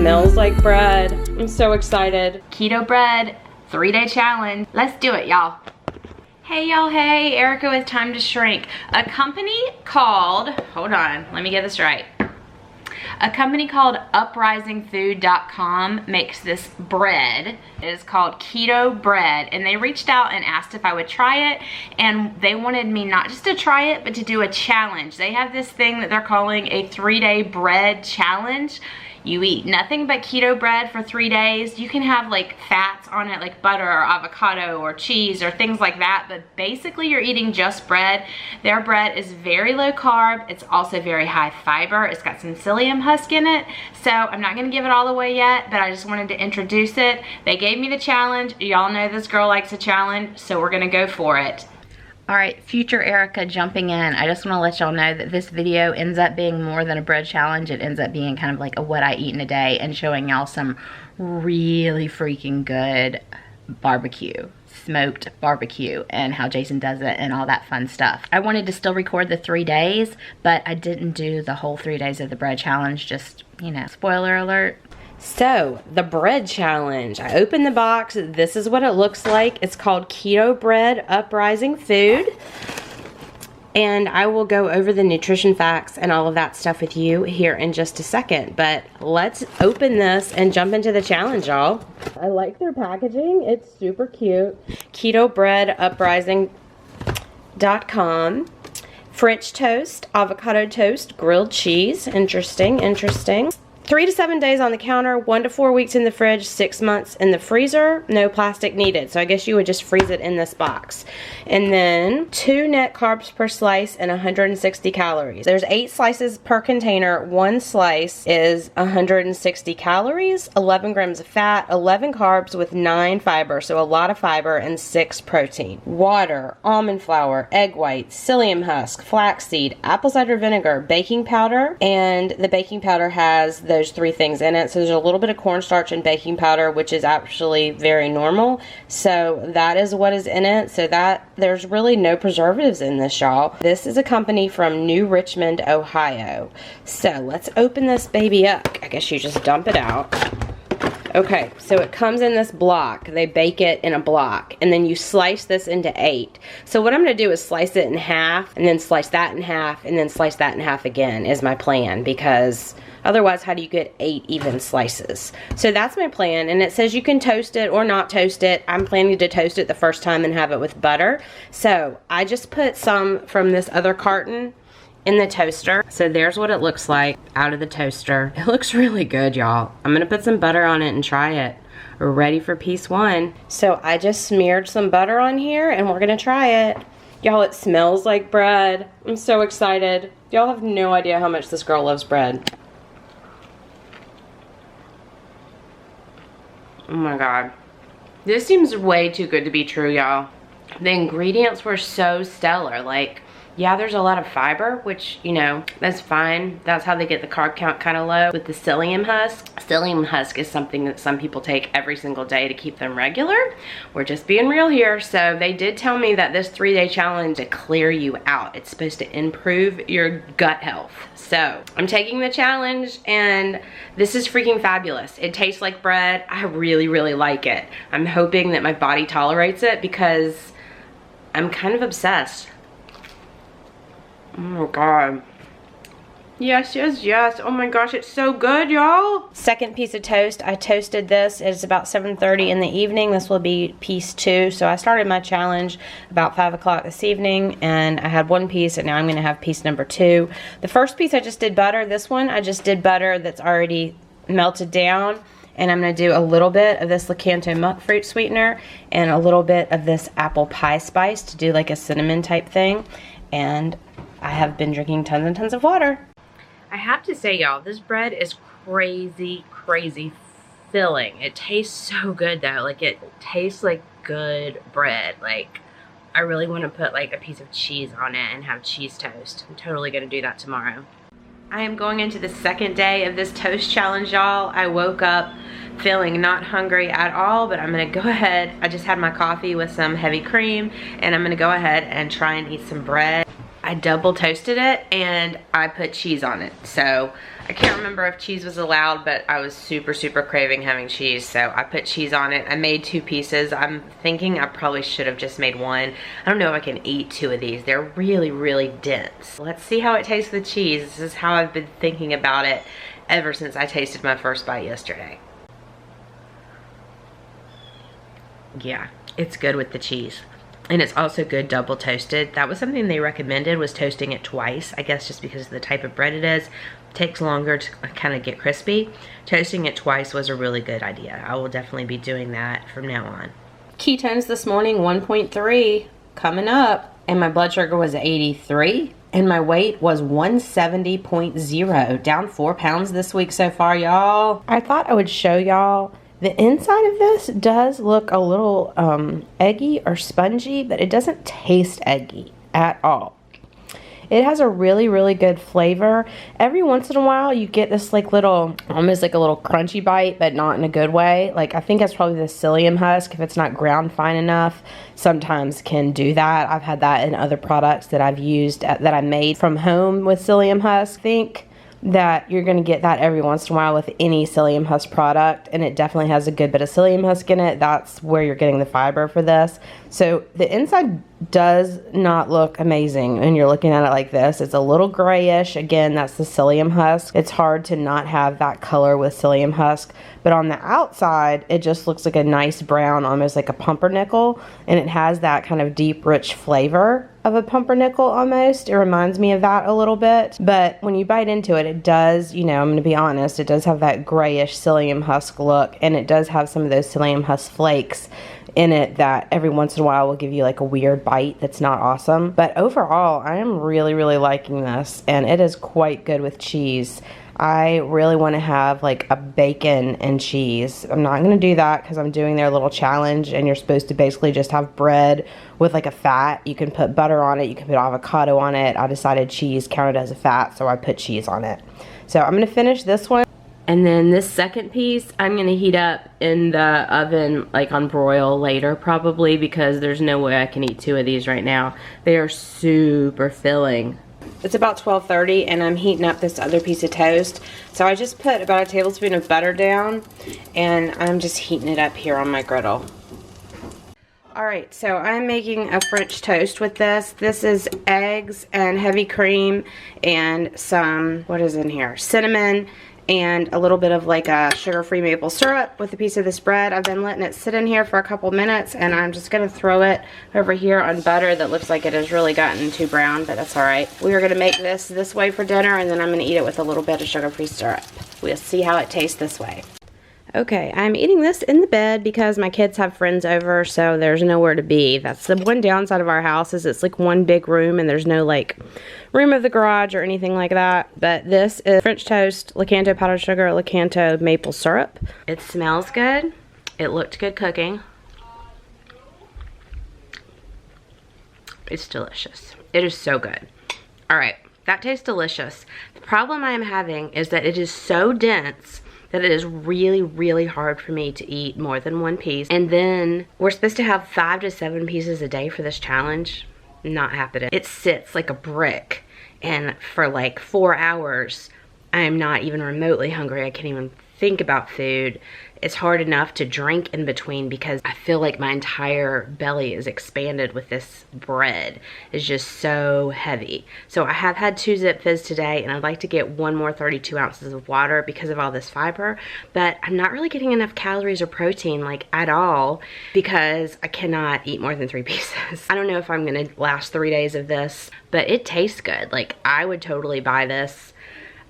smells like bread. I'm so excited. Keto bread, 3-day challenge. Let's do it, y'all. Hey y'all, hey, Erica with TimetoShrink. A company called, hold on, let me get this right. A company called uprisingfood.com makes this bread. It is called keto bread, and they reached out and asked if I would try it, and they wanted me not just to try it, but to do a challenge. They have this thing that they're calling a 3-day bread challenge. You eat nothing but keto bread for 3 days. You can have like fats on it, like butter or avocado or cheese or things like that, but basically you're eating just bread. Their bread is very low carb. It's also very high fiber. It's got some psyllium husk in it. So I'm not gonna give it all away yet, but I just wanted to introduce it. They gave me the challenge. Y'all know this girl likes a challenge, so we're gonna go for it. All right, future Erica jumping in. I just want to let y'all know that this video ends up being more than a bread challenge. It ends up being kind of like a what I eat in a day and showing y'all some really freaking good barbecue, smoked barbecue, and how Jason does it and all that fun stuff. I wanted to still record the 3 days, but I didn't do the whole 3 days of the bread challenge, just, you know, spoiler alert. So, the bread challenge. I opened the box. This is what it looks like. It's called Keto Bread Uprising Food. And I will go over the nutrition facts and all of that stuff with you here in just a second. But let's open this and jump into the challenge, y'all. I like their packaging. It's super cute. Keto Bread Uprising.com. French toast, avocado toast, grilled cheese. Interesting, interesting. 3 to 7 days on the counter, 1 to 4 weeks in the fridge, 6 months in the freezer, no plastic needed. So I guess you would just freeze it in this box. And then 2 net carbs per slice and 160 calories. There's 8 slices per container. 1 slice is 160 calories, 11 grams of fat, 11 carbs with 9 fiber. So a lot of fiber and 6 protein. Water, almond flour, egg white, psyllium husk, flaxseed, apple cider vinegar, baking powder, and the baking powder has those 3 things in it. So there's a little bit of cornstarch and baking powder, which is actually very normal. So that is what is in it. So that there's really no preservatives in this, y'all. This is a company from New Richmond, Ohio. So let's open this baby up. I guess you just dump it out. Okay, so it comes in this block. They bake it in a block, and then you slice this into 8. So what I'm gonna do is slice it in half, and then slice that in half, and then slice that in half again is my plan, because otherwise how do you get 8 even slices? So that's my plan, and it says you can toast it or not toast it. I'm planning to toast it the first time and have it with butter. So I just put some from this other carton in the toaster. So there's what it looks like out of the toaster. It looks really good, y'all. I'm gonna put some butter on it and try it. We're ready for piece 1. So I just smeared some butter on here and we're gonna try it. Y'all, it smells like bread. I'm so excited. Y'all have no idea how much this girl loves bread. Oh my God. This seems way too good to be true, y'all. The ingredients were so stellar. Like, yeah, there's a lot of fiber, which, you know, that's fine. That's how they get the carb count kind of low with the psyllium husk. Psyllium husk is something that some people take every single day to keep them regular. We're just being real here. So they did tell me that this 3-day challenge to clear you out. It's supposed to improve your gut health. So I'm taking the challenge, and this is freaking fabulous. It tastes like bread. I really, really like it. I'm hoping that my body tolerates it because I'm kind of obsessed. Oh my God. Yes, yes, yes. Oh my gosh, it's so good, y'all. Second piece of toast. I toasted this. It's about 7:30 in the evening. This will be piece 2. So I started my challenge about 5 o'clock this evening, and I had 1 piece, and now I'm gonna have piece number 2. The first piece I just did butter. This one I just did butter that's already melted down. And I'm going to do a little bit of this Lexington monk fruit sweetener and a little bit of this apple pie spice to do like a cinnamon type thing. And I have been drinking tons and tons of water. I have to say, y'all, this bread is crazy, crazy filling. It tastes so good, though. Like, it tastes like good bread. Like, I really want to put like a piece of cheese on it and have cheese toast. I'm totally going to do that tomorrow. I am going into the 2nd day of this toast challenge, y'all. I woke up feeling not hungry at all, but I'm gonna go ahead. I just had my coffee with some heavy cream, and I'm gonna go ahead and try and eat some bread. I double toasted it and I put cheese on it. So I can't remember if cheese was allowed, but I was super, super craving having cheese. So I put cheese on it. I made 2 pieces. I'm thinking I probably should have just made 1. I don't know if I can eat 2 of these. They're really, really dense. Let's see how it tastes with cheese. This is how I've been thinking about it ever since I tasted my first bite yesterday. Yeah, it's good with the cheese. And it's also good double toasted. That was something they recommended, was toasting it twice. I guess just because of the type of bread it is. It takes longer to kind of get crispy. Toasting it twice was a really good idea. I will definitely be doing that from now on. Ketones this morning, 1.3 coming up. And my blood sugar was 83. And my weight was 170.0. Down 4 pounds this week so far, y'all. I thought I would show y'all. The inside of this does look a little eggy or spongy, but it doesn't taste eggy at all. It has a really, really good flavor. Every once in a while, you get this like little, almost like a little crunchy bite, but not in a good way. Like I think that's probably the psyllium husk. If it's not ground fine enough, sometimes can do that. I've had that in other products that I've used, that I made from home with psyllium husk. I think that you're going to get that every once in a while with any psyllium husk product, and it definitely has a good bit of psyllium husk in it. That's where you're getting the fiber for this. So the inside does not look amazing when you're looking at it like this. It's a little grayish. Again, that's the psyllium husk. It's hard to not have that color with psyllium husk, but on the outside it just looks like a nice brown, almost like a pumpernickel, and it has that kind of deep, rich flavor of a pumpernickel almost. It reminds me of that a little bit, but when you bite into it, it does, you know, I'm going to be honest, it does have that grayish psyllium husk look, and it does have some of those psyllium husk flakes in it that every once in a while will give you like a weird bite that's not awesome. But overall, I am really, really liking this, and it is quite good with cheese. I really want to have like a bacon and cheese. I'm not going to do that because I'm doing their little challenge, and you're supposed to basically just have bread with like a fat. You can put butter on it, you can put avocado on it. I decided cheese counted as a fat, so I put cheese on it. So I'm going to finish this one. And then this second piece, I'm going to heat up in the oven, like on broil later probably, because there's no way I can eat 2 of these right now. They are super filling. It's about 12:30 and I'm heating up this other piece of toast. So I just put about a tablespoon of butter down, and I'm just heating it up here on my griddle. Alright, so I'm making a French toast with this. This is eggs and heavy cream and some, what is in here? Cinnamon and a little bit of like a sugar-free maple syrup with a piece of this bread. I've been letting it sit in here for a couple minutes, and I'm just going to throw it over here on butter that looks like it has really gotten too brown, but that's alright. We are going to make this way for dinner, and then I'm going to eat it with a little bit of sugar-free syrup. We'll see how it tastes this way. Okay, I'm eating this in the bed because my kids have friends over, so there's nowhere to be. That's the one downside of our house, is it's like one big room and there's no like room of the garage or anything like that. But this is French toast, Lecanto powdered sugar, Lecanto maple syrup. It smells good. It looked good cooking. It's delicious. It is so good. Alright, that tastes delicious. The problem I am having is that it is so dense that it is really, really hard for me to eat more than 1 piece. And then we're supposed to have 5 to 7 pieces a day for this challenge. Not happening. It sits like a brick, and for like 4 hours, I am not even remotely hungry. I can't even think about food. It's hard enough to drink in between because I feel like my entire belly is expanded with this bread. It's just so heavy. So I have had 2 Zip Fizz today, and I'd like to get 1 more 32 ounces of water because of all this fiber, but I'm not really getting enough calories or protein like at all because I cannot eat more than 3 pieces. I don't know if I'm gonna last 3 days of this, but it tastes good. Like, I would totally buy this.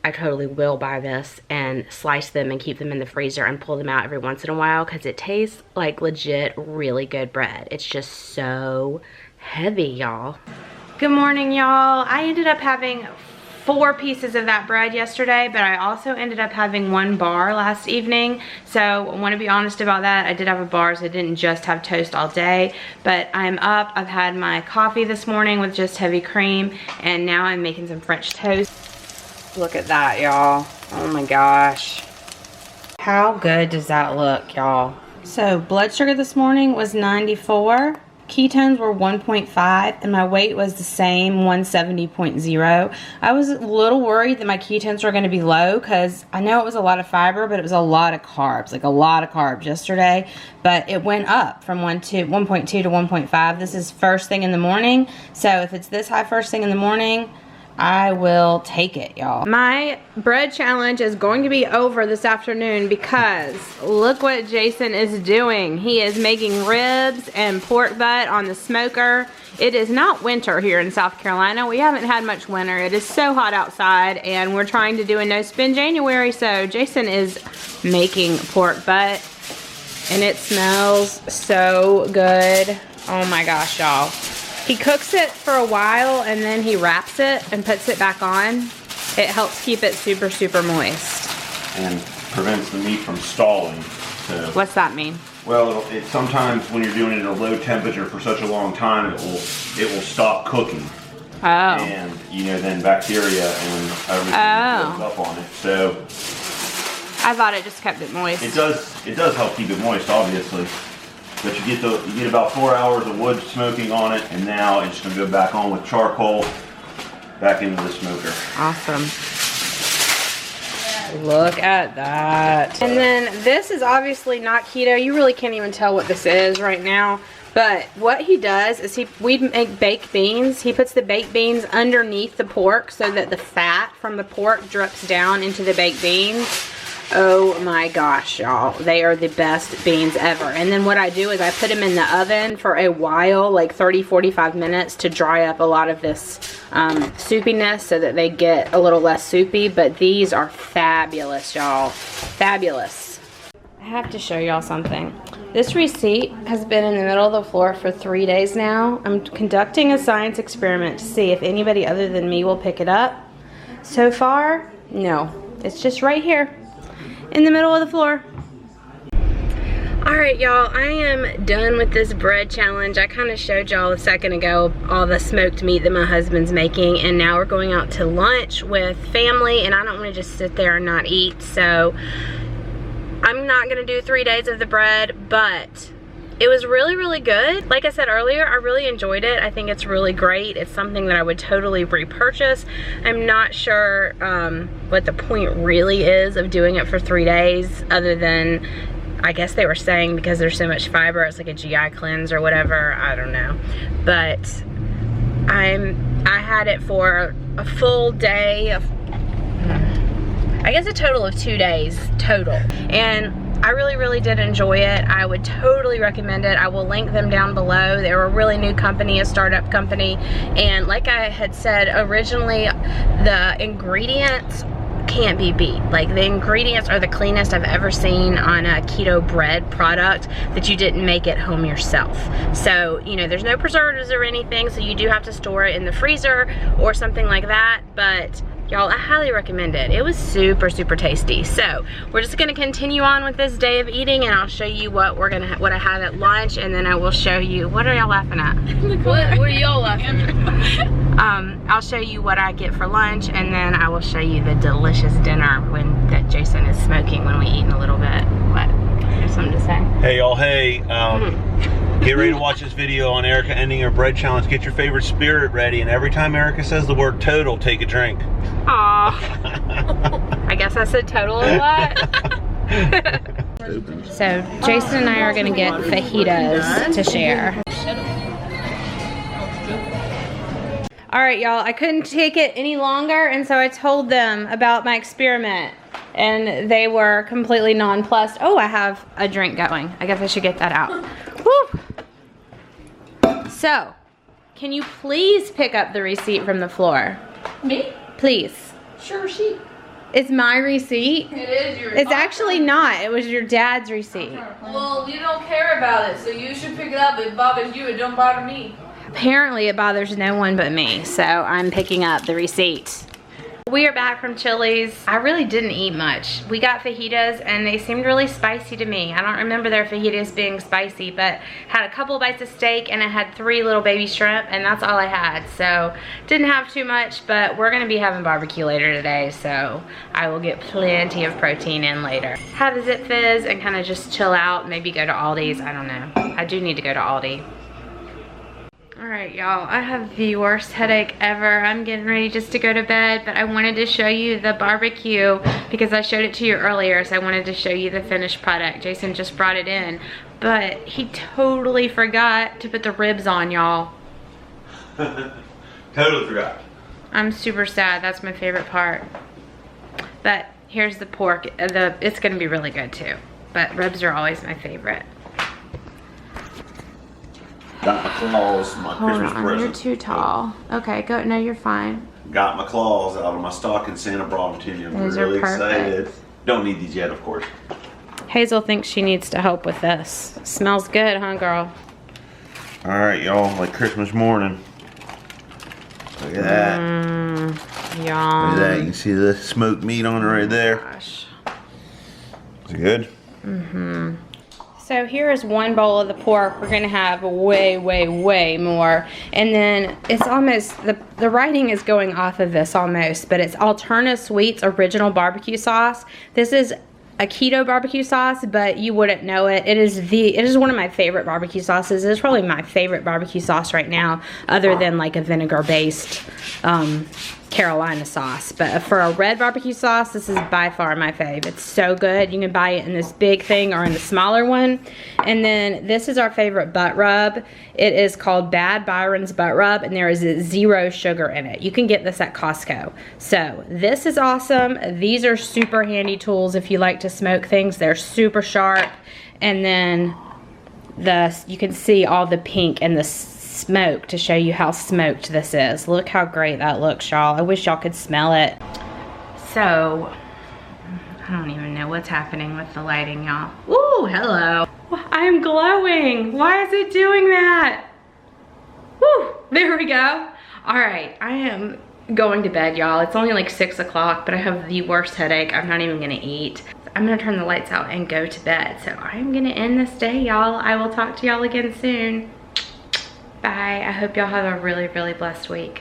I totally will buy this and slice them and keep them in the freezer and pull them out every once in a while because it tastes like legit really good bread. It's just so heavy, y'all. Good morning, y'all. I ended up having 4 pieces of that bread yesterday, but I also ended up having 1 bar last evening. So I want to be honest about that. I did have a bar, so I didn't just have toast all day, but I'm up. I've had my coffee this morning with just heavy cream, and now I'm making some French toast. Look at that, y'all. Oh my gosh. How good does that look, y'all? So blood sugar this morning was 94. ketones were 1.5 and my weight was the same, 170.0. I was a little worried that my ketones were going to be low because I know it was a lot of fiber, but it was a lot of carbs, like a lot of carbs yesterday. But it went up from 1.2 to 1.5. This is first thing in the morning. So if it's this high first thing in the morning, I will take it, y'all. My bread challenge is going to be over this afternoon because look what Jason is doing. He is making ribs and pork butt on the smoker. It is not winter here in South Carolina. We haven't had much winter. It is so hot outside and we're trying to do a no-spin January, so Jason is making pork butt and it smells so good. Oh my gosh, y'all. He cooks it for a while and then he wraps it and puts it back on. It helps keep it super, super moist. And prevents the meat from stalling. So, what's that mean? Well, it sometimes when you're doing it at a low temperature for such a long time, it will stop cooking. Oh. And you know, then bacteria and everything builds up on it. So I thought it just kept it moist. It does help keep it moist, obviously. But you get about 4 hours of wood smoking on it, and now it's going to go back on with charcoal, back into the smoker. Awesome. Look at that. And then this is obviously not keto. You really can't even tell what this is right now. But what he does is we make baked beans. He puts the baked beans underneath the pork so that the fat from the pork drips down into the baked beans. Oh my gosh, y'all. They are the best beans ever. And then what I do is I put them in the oven for a while, like 30-45 minutes to dry up a lot of this soupiness so that they get a little less soupy. But these are fabulous, y'all. Fabulous. I have to show y'all something. This receipt has been in the middle of the floor for 3 days now. I'm conducting a science experiment to see if anybody other than me will pick it up. So far, no. It's just right here in the middle of the floor. Alright y'all, I am done with this bread challenge. I kind of showed y'all a second ago all the smoked meat that my husband's making, and now we're going out to lunch with family and I don't want to just sit there and not eat, so I'm not going to do 3 days of the bread, but it was really, really good. Like I said earlier, I really enjoyed it. I think it's really great. It's something that I would totally repurchase. I'm not sure what the point really is of doing it for 3 days, other than, I guess they were saying because there's so much fiber, it's like a GI cleanse or whatever. I don't know. But I had it for a full day of, I guess a total of 2 days total. And I really, really did enjoy it. I would totally recommend it. I will link them down below. They're a really new company, a startup company. And like I had said originally, the ingredients can't be beat. Like, the ingredients are the cleanest I've ever seen on a keto bread product that you didn't make at home yourself. So, you know, there's no preservatives or anything, so you do have to store it in the freezer or something like that. But y'all, I highly recommend it. It was super, super tasty. So we're just gonna continue on with this day of eating, and I'll show you what I had at lunch, and then I will show you, what are y'all laughing at? What are y'all laughing at? I'll show you what I get for lunch, and then I will show you the delicious dinner that Jason is smoking when we eat in a little bit. What? You have something to say? Hey y'all, hey. Get ready to watch this video on Erica ending her bread challenge. Get your favorite spirit ready, and every time Erica says the word total, take a drink. Aw. I guess I said total a lot. So Jason and I are gonna get fajitas to share. Alright y'all, I couldn't take it any longer, and so I told them about my experiment. And they were completely nonplussed. Oh, I have a drink going. I guess I should get that out. Woo! So, can you please pick up the receipt from the floor? Me? Please. Sure, she. It's my receipt? It is your. It's actually not. It was your dad's receipt. Well, you don't care about it, so you should pick it up. It bothers you, it don't bother me. Apparently it bothers no one but me, so I'm picking up the receipt. We are back from Chili's. I really didn't eat much. We got fajitas and they seemed really spicy to me. I don't remember their fajitas being spicy, but had a couple bites of steak and I had 3 little baby shrimp, and that's all I had. So didn't have too much, but we're gonna be having barbecue later today, so I will get plenty of protein in later. Have a Zip Fizz and kind of just chill out, maybe go to Aldi's, I don't know. I do need to go to Aldi. All right, y'all, I have the worst headache ever. I'm getting ready just to go to bed, but I wanted to show you the barbecue because I showed it to you earlier, so I wanted to show you the finished product. Jason just brought it in, but he totally forgot to put the ribs on, y'all. Totally forgot. I'm super sad. That's my favorite part. But here's the pork. It's gonna be really good too, but ribs are always my favorite. Got my claws, my Christmas present. You're too tall. Okay, go. No, you're fine. Got my claws out of my stocking. Santa brought them to me. I'm Those are really perfect. excited. Don't need these yet, of course. Hazel thinks she needs to help with this. Smells good, huh, girl? All right, y'all, like Christmas morning. Look at that. Yum. Look at that. You can see the smoked meat on it right there. Gosh. Is it good? Mm-hmm. So here is one bowl of the pork. We're gonna have way, way, way more. And then it's almost, the writing is going off of this almost, but it's Alterna Sweets Original Barbecue Sauce. This is a keto barbecue sauce, but you wouldn't know it. It is one of my favorite barbecue sauces. It's probably my favorite barbecue sauce right now, other than like a vinegar-based Carolina sauce. But for a red barbecue sauce, this is by far my fave. It's so good. You can buy it in this big thing or in the smaller one. And then this is our favorite butt rub. It is called Bad Byron's Butt Rub, and there is 0 sugar in it. You can get this at Costco. So this is awesome. These are super handy tools if you like to smoke things. They're super sharp. And then you can see all the pink and the smoke to show you how smoked this is. Look how great that looks, y'all. I wish y'all could smell it. So, I don't even know what's happening with the lighting, y'all. Ooh, hello. I am glowing. Why is it doing that? Woo, there we go. All right, I am going to bed, y'all. It's only like 6 o'clock, but I have the worst headache. I'm not even gonna eat. I'm gonna turn the lights out and go to bed. So I'm gonna end this day, y'all. I will talk to y'all again soon. Bye. I hope y'all have a really, really blessed week.